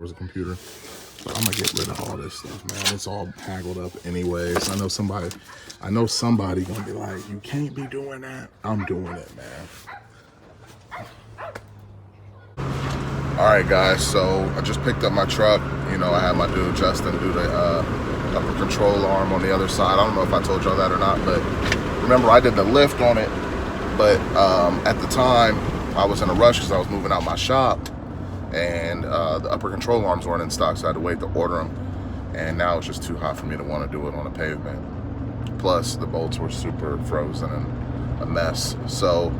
was a computer. But I'm gonna get rid of all this stuff, man. It's all haggled up anyways. I know somebody gonna be like, you can't be doing that. I'm doing it, man. All right, guys, so I just picked up my truck. You know, I had my dude Justin do the upper control arm on the other side. I don't know if I told y'all that or not, but remember I did the lift on it. But at the time, I was in a rush because I was moving out my shop, and the upper control arms weren't in stock, so I had to wait to order them. And now it's just too hot for me to want to do it on a pavement. Plus, the bolts were super frozen and a mess. So,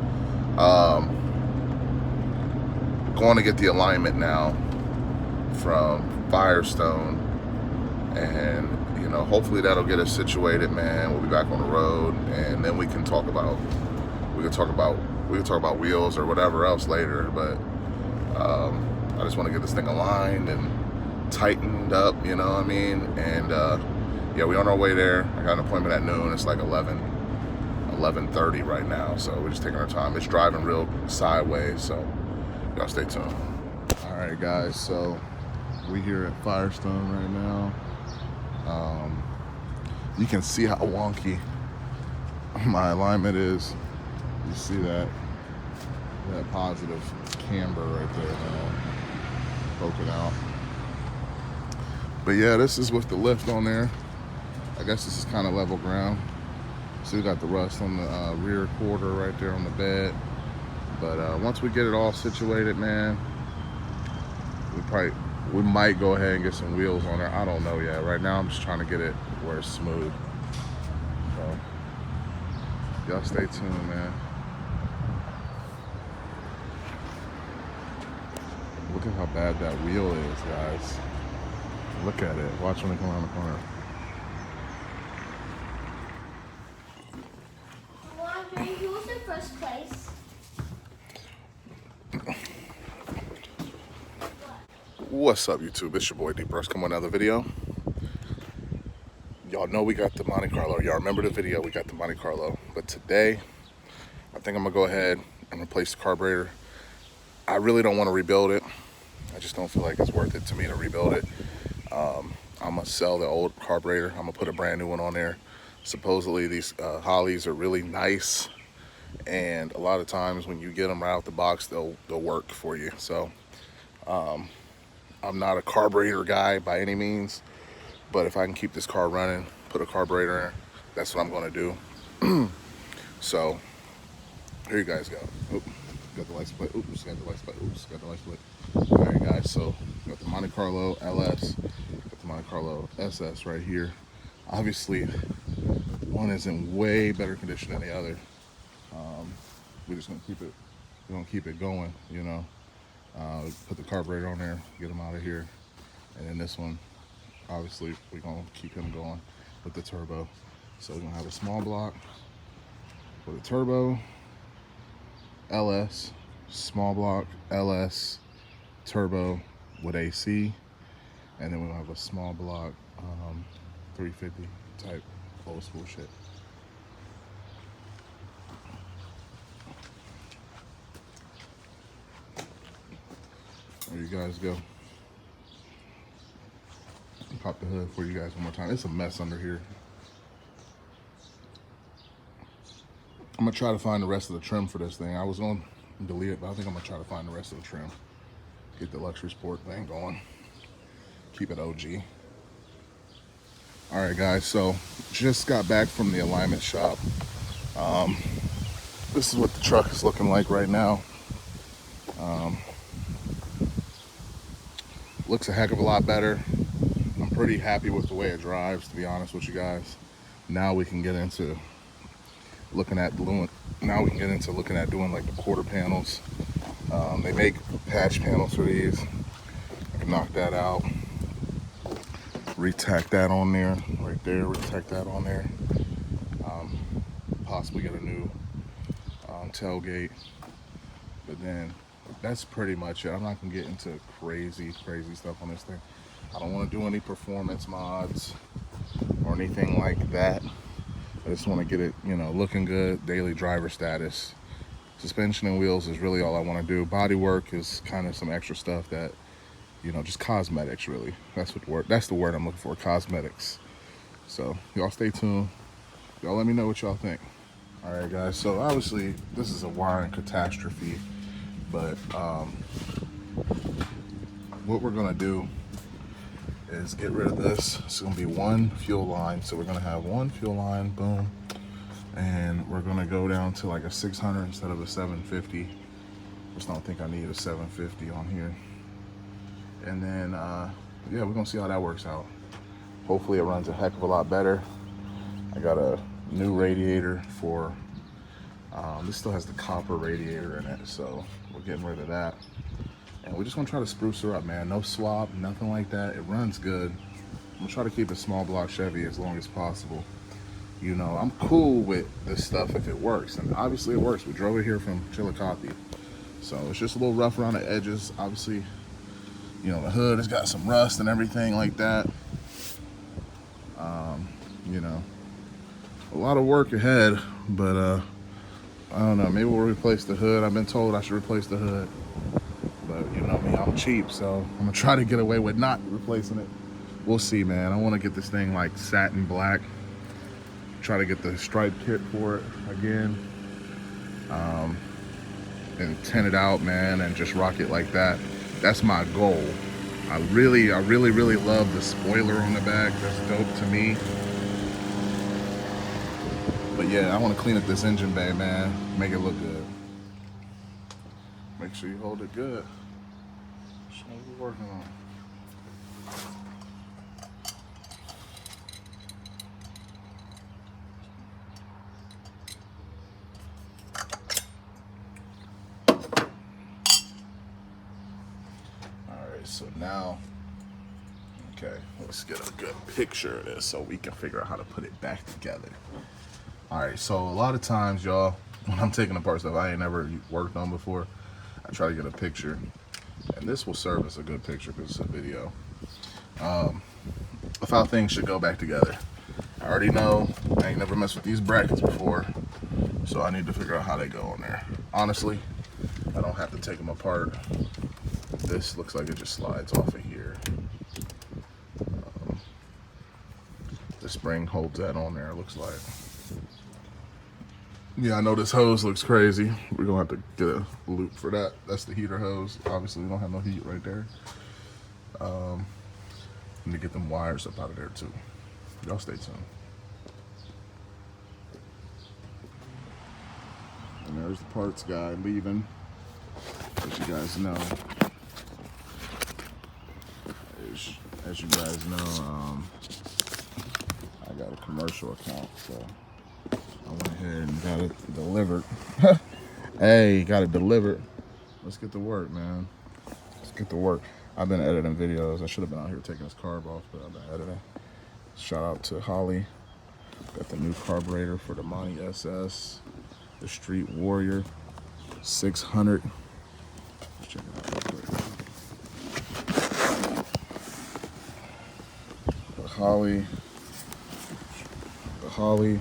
going to get the alignment now from Firestone, and you know, hopefully that'll get us situated, man. We'll be back on the road, and then we can talk about wheels or whatever else later. But I just want to get this thing aligned and tightened up, you know what I mean? And yeah, we're on our way there. I got an appointment at noon. It's like 11:30 right now, so we're just taking our time. It's driving real sideways, so y'all stay tuned. All right, guys, so we here at Firestone right now. You can see how wonky my alignment is. You see that positive camber right there, poking out. But yeah, this is with the lift on there. I guess this is kind of level ground. So we got the rust on the rear quarter right there on the bed. But once we get it all situated, man, we might go ahead and get some wheels on there. I don't know yet. Right now I'm just trying to get it where it's smooth. So y'all stay tuned, man. Look at how bad that wheel is, guys. Look at it. Watch when they come around the corner. Who was in first place? What's up, YouTube? It's your boy Deep Brush. Come on, another video. Y'all know we got the Monte Carlo. Y'all remember the video? We got the Monte Carlo. But today, I think I'm gonna go ahead and replace the carburetor. I really don't want to rebuild it. I just don't feel like it's worth it to me to rebuild it. I'm gonna sell the old carburetor. I'm gonna put a brand new one on there. Supposedly these Holleys are really nice, and a lot of times when you get them right out the box, they'll work for you. So I'm not a carburetor guy by any means, but if I can keep this car running, put a carburetor in, that's what I'm gonna do. So here you guys go. Oop, got the license plate. Oops, got the license plate. Oops, got the license plate. All right, guys. So got the Monte Carlo LS, got the Monte Carlo SS right here. Obviously, one is in way better condition than the other. We're just gonna keep it. We're gonna keep it going, you know. Put the carburetor on there, get him out of here, and then this one, obviously, we're gonna keep him going with the turbo. So we're gonna have a small block with a turbo, LS, small block, LS, turbo with AC, and then we're gonna have a small block 350 type old school shit. There you guys go. Pop the hood for you guys one more time. It's a mess under here. I'm gonna try to find the rest of the trim for this thing. I was gonna delete it, but I think I'm gonna try to find the rest of the trim. Get the luxury sport thing going. Keep it OG. All right, guys, so just got back from the alignment shop. This is what the truck is looking like right now. Looks a heck of a lot better. I'm pretty happy with the way it drives, to be honest with you guys. Now we can get into looking at doing like the quarter panels. They make patch panels for these. I can knock that out. Retack that on there, right there. Retack that on there. Possibly get a new tailgate. But then that's pretty much it. I'm not gonna get into crazy stuff on this thing. I don't want to do any performance mods or anything like that. I just want to get it, you know, looking good, daily driver status. Suspension and wheels is really all I want to do. Body work is kind of some extra stuff that you know, just cosmetics really. That's the word I'm looking for, cosmetics. So y'all stay tuned. Y'all let me know what y'all think. All right, guys. So obviously this is a wiring catastrophe, but what we're gonna do is get rid of this. It's gonna be one fuel line. So we're gonna have one fuel line, boom. And we're gonna go down to like a 600 instead of a 750. Just don't think I need a 750 on here. And then, yeah, we're gonna see how that works out. Hopefully it runs a heck of a lot better. I got a new radiator for, this still has the copper radiator in it, so we're getting rid of that. And we're just gonna try to spruce her up, man. No swap, nothing like that. It runs good. I'm gonna try to keep a small block Chevy as long as possible. You know, I'm cool with this stuff if it works, and obviously it works. We drove it here from Chillicothe, so it's just a little rough around the edges. Obviously, you know, the hood has got some rust and everything like that. You know, a lot of work ahead, but I don't know, maybe we'll replace the hood. I've been told I should replace the hood, but you know me, I'm cheap, so I'm gonna try to get away with not replacing it. We'll see, man. I want to get this thing like satin black, try to get the stripe kit for it again, and tint it out, man, and just rock it like that. That's my goal. I really love the spoiler on the back. That's dope to me. But yeah, I want to clean up this engine bay, man. Make it look good. Make sure you hold it good. That's what we're working on. Alright, so now, okay, let's get a good picture of this so we can figure out how to put it back together. Alright, so a lot of times, y'all, when I'm taking apart stuff I ain't never worked on before, I try to get a picture. And this will serve as a good picture because it's a video. Of how things should go back together. I already know I ain't never messed with these brackets before, so I need to figure out how they go on there. Honestly, I don't have to take them apart. This looks like it just slides off of here. The spring holds that on there, it looks like. Yeah, I know this hose looks crazy. We're gonna have to get a loop for that. That's the heater hose. Obviously, we don't have no heat right there. Need to get them wires up out of there too. Y'all stay tuned. And there's the parts guy leaving. As you guys know, as you guys know, I got a commercial account, so I went ahead and got it delivered. Hey, got it delivered. Let's get to work, man. Let's get to work. I've been editing videos. I should have been out here taking this carb off, but I've been editing. Shout out to Holley. Got the new carburetor for the Monte SS, the Street Warrior 600. Let's check it out real quick. The Holley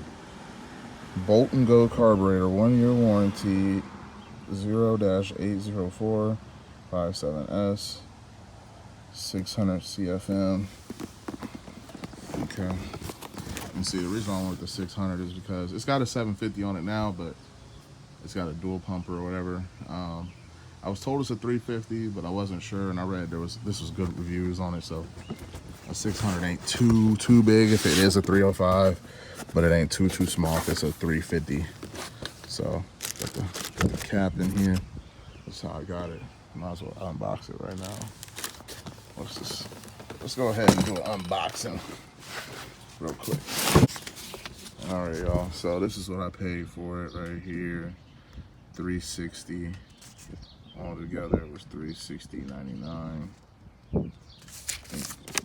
Bolt and Go carburetor, 1-year warranty, 0-80457S, 600 CFM. Okay. And see, the reason I went with the 600 is because it's got a 750 on it now, but it's got a dual pumper or whatever. I was told it's a 350, but I wasn't sure, and I read this was good reviews on it, so a 600 ain't too big if it is a 305, but it ain't too small if it's a 350. So got the cap in here. That's how I got it. Might as well unbox it right now. Let's go ahead and do an unboxing real quick. All right, y'all. So this is what I paid for it right here. $360. Altogether it was $360.99.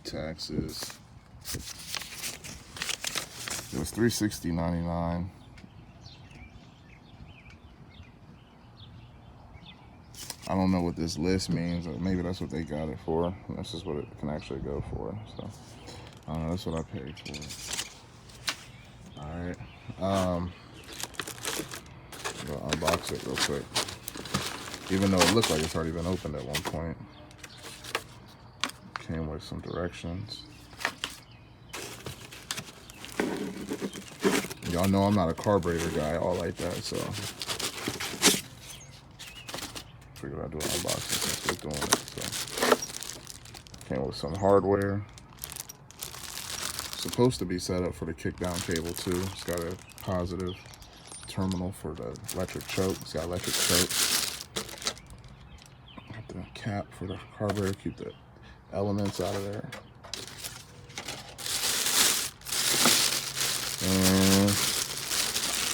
Taxes. It was $360.99. I don't know what this list means, or maybe that's what they got it for. This is what it can actually go for. So I don't know, that's what I paid for. Alright. I'll unbox it real quick. Even though it looked like it's already been opened at one point. Came with some directions. Y'all know I'm not a carburetor guy, all like that, so figured I'd do an unboxing since we're doing it. So came with some hardware. Supposed to be set up for the kick down cable too. It's got a positive terminal for the electric choke. It's got electric choke. Got the cap for the carburetor, keep the elements out of there. And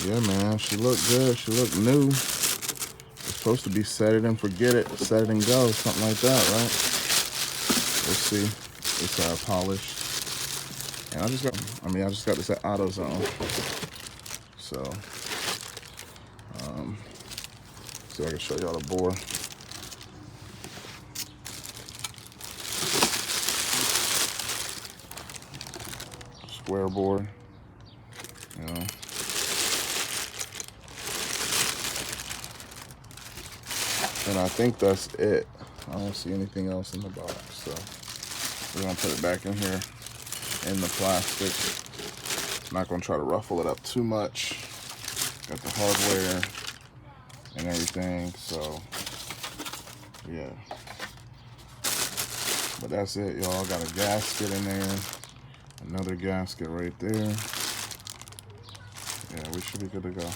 yeah, man, she looked good. She looked new. It's supposed to be set it and forget it, set it and go, something like that, right? We'll see. It's polished. And I just got this at AutoZone. So, see if I can show y'all the board. Square board, you know. And I think that's it. I don't see anything else in the box, so we're gonna put it back in here in the plastic. Not gonna try to ruffle it up too much. Got the hardware and everything, so yeah. But that's it, y'all. Got a gasket in there, another gasket right there. Yeah, we should be good to go.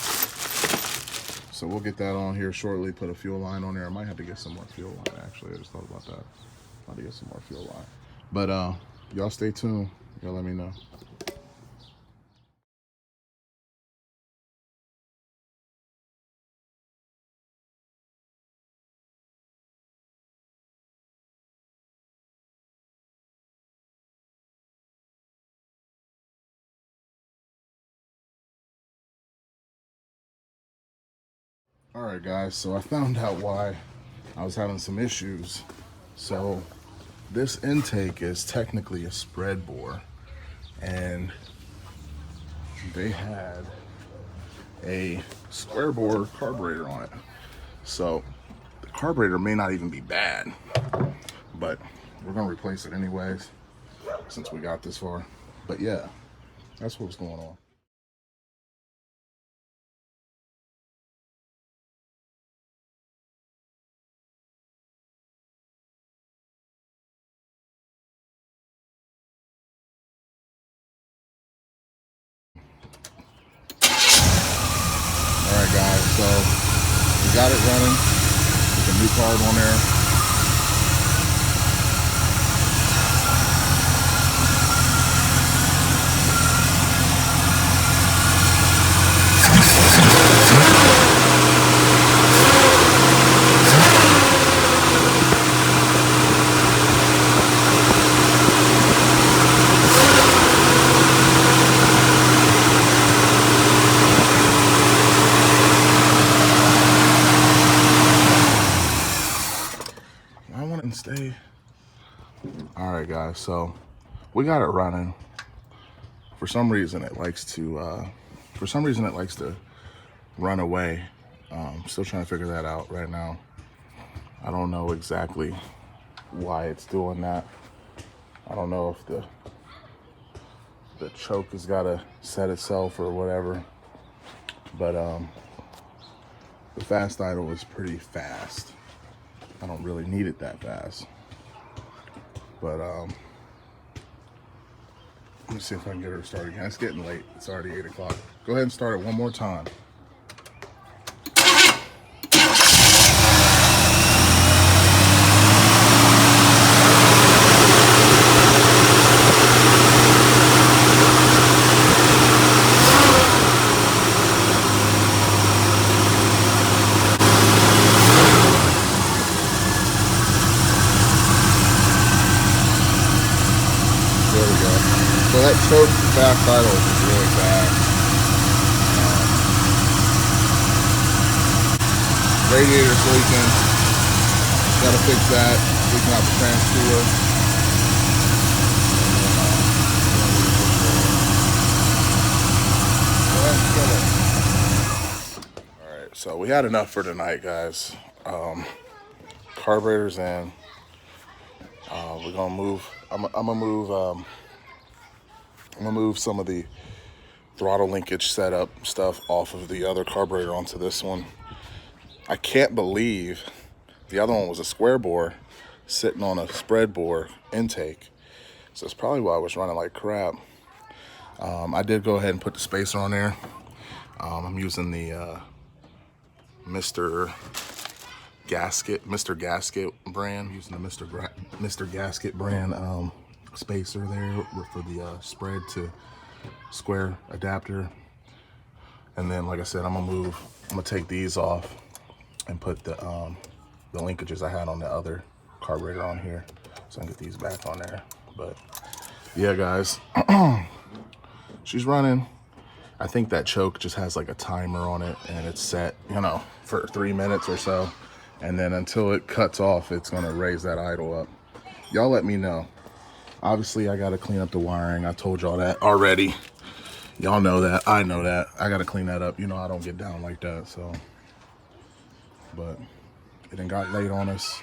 So we'll get that on here shortly, put a fuel line on there. I might have to get some more fuel line, actually. I just thought about that. I'll have to get some more fuel line. But y'all stay tuned. Y'all let me know. All right, guys, so I found out why I was having some issues. So this intake is technically a spread bore, and they had a square bore carburetor on it. So the carburetor may not even be bad, but we're gonna replace it anyways since we got this far. But yeah, that's what's going on. All right, guys, so we got it running with a new carb on there. Stay. All right, guys, so we got it running. For some reason it likes to run away. Still trying to figure that out right now. I don't know exactly why it's doing that. I don't know if the choke has got to set itself or whatever, but the fast idle is pretty fast. I don't really need it that fast, but let me see if I can get her to start again. It's getting late. It's already 8 o'clock. Go ahead and start it one more time. So that choke fast idle is really bad. Radiator's leaking. Gotta fix that. Leaking out the trans cooler. Alright, so we had enough for tonight, guys. Carburetor's in. We're gonna move. I'm gonna move some of the throttle linkage setup stuff off of the other carburetor onto this one. I can't believe the other one was a square bore sitting on a spread bore intake. So it's probably why I was running like crap. I did go ahead and put the spacer on there. I'm using the Mr. Gasket brand. I'm using the Mr. Gasket brand spacer there for the spread to square adapter. And then, like I said, I'm gonna take these off and put the linkages I had on the other carburetor on here, so I can get these back on there. But yeah, guys, she's running. I think that choke just has like a timer on it, and it's set, you know, for 3 minutes or so. And then until it cuts off, it's gonna raise that idle up. Y'all let me know. Obviously, I gotta clean up the wiring. I told y'all that already. Y'all know that. I know that. I gotta clean that up. You know I don't get down like that, so. But it done got late on us.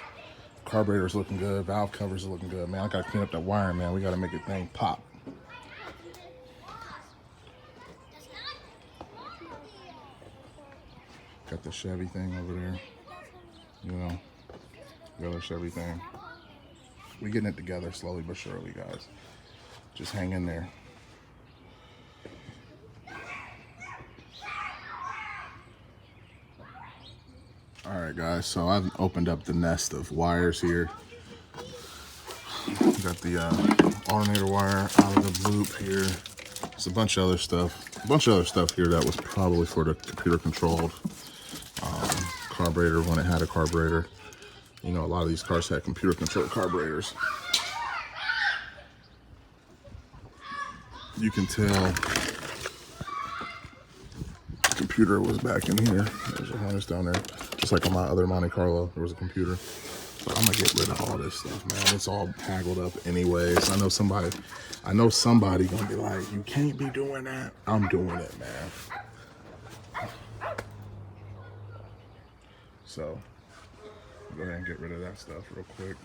Carburetor's looking good. Valve covers are looking good. Man, I gotta clean up that wiring, man. We gotta make the thing pop. Got the Chevy thing over there. You know, the other Chevy thing. We getting it together slowly but surely, guys. Just hang in there. All right, guys, so I've opened up the nest of wires here. Got the alternator wire out of the loop here. There's a bunch of other stuff. A bunch of other stuff here that was probably for the computer controlled carburetor when it had a carburetor. You know, a lot of these cars had computer controlled carburetors. You can tell the computer was back in here. There's a harness down there. Just like on my other Monte Carlo, there was a computer. But I'm gonna get rid of all this stuff, man. It's all tangled up anyways. I know somebody gonna be like, you can't be doing that. I'm doing it, man. So, go ahead and get rid of that stuff real quick.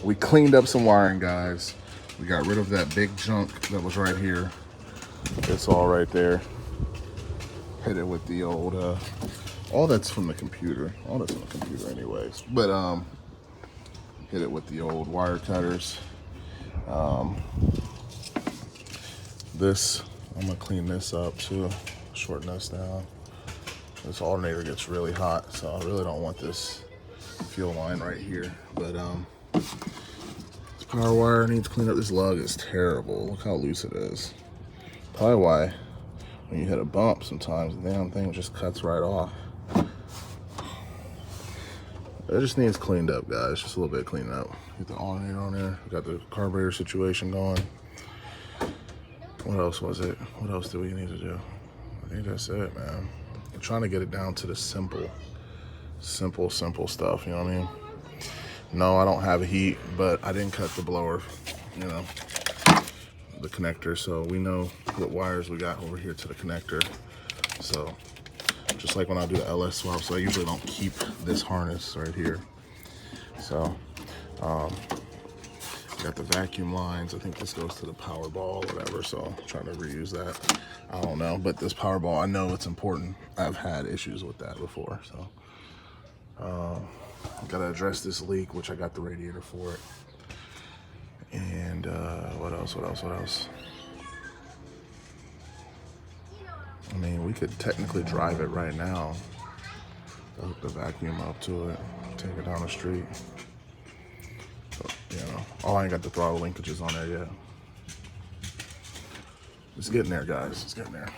We cleaned up some wiring, guys. We got rid of that big junk that was right here. It's all right there. Hit it with the old, all that's from the computer. All that's from the computer anyways. But, hit it with the old wire cutters. I'm gonna clean this up too, shorten this down. This alternator gets really hot, so I really don't want this fuel line right here. But, this power wire needs cleaned up. This lug is terrible. Look how loose it is. Probably why when you hit a bump sometimes the damn thing just cuts right off. It just needs cleaned up, guys. Just a little bit cleaned up. Get the alternator on there. We got the carburetor situation going. What else was it? What else do we need to do? I think that's it, man. I'm trying to get it down to the simple stuff, you know what I mean? No, I don't have heat, but I didn't cut the blower, you know, the connector, so we know what wires we got over here to the connector. So just like when I do the LS swap, so I usually don't keep this harness right here. So got the vacuum lines. I think this goes to the power ball or whatever, so I'm trying to reuse that. I don't know, but this power ball, I know it's important. I've had issues with that before, so gotta address this leak, which I got the radiator for it. And what else? I mean, we could technically drive it right now. Hook the vacuum up to it, take it down the street. But, you know, I ain't got the throttle linkages on there yet. It's getting there, guys. It's getting there.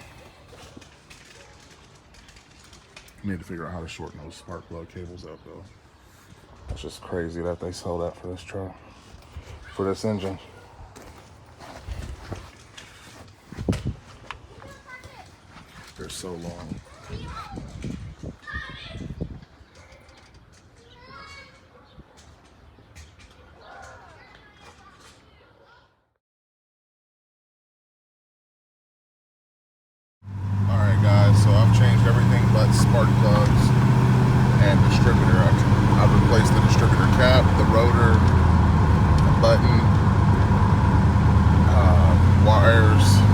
I need to figure out how to shorten those spark plug cables up, though. It's just crazy that they sell that for this truck, for this engine. They're so long. Alright guys, so I've changed everything but spark plugs. replace the distributor cap, the rotor, button, wires,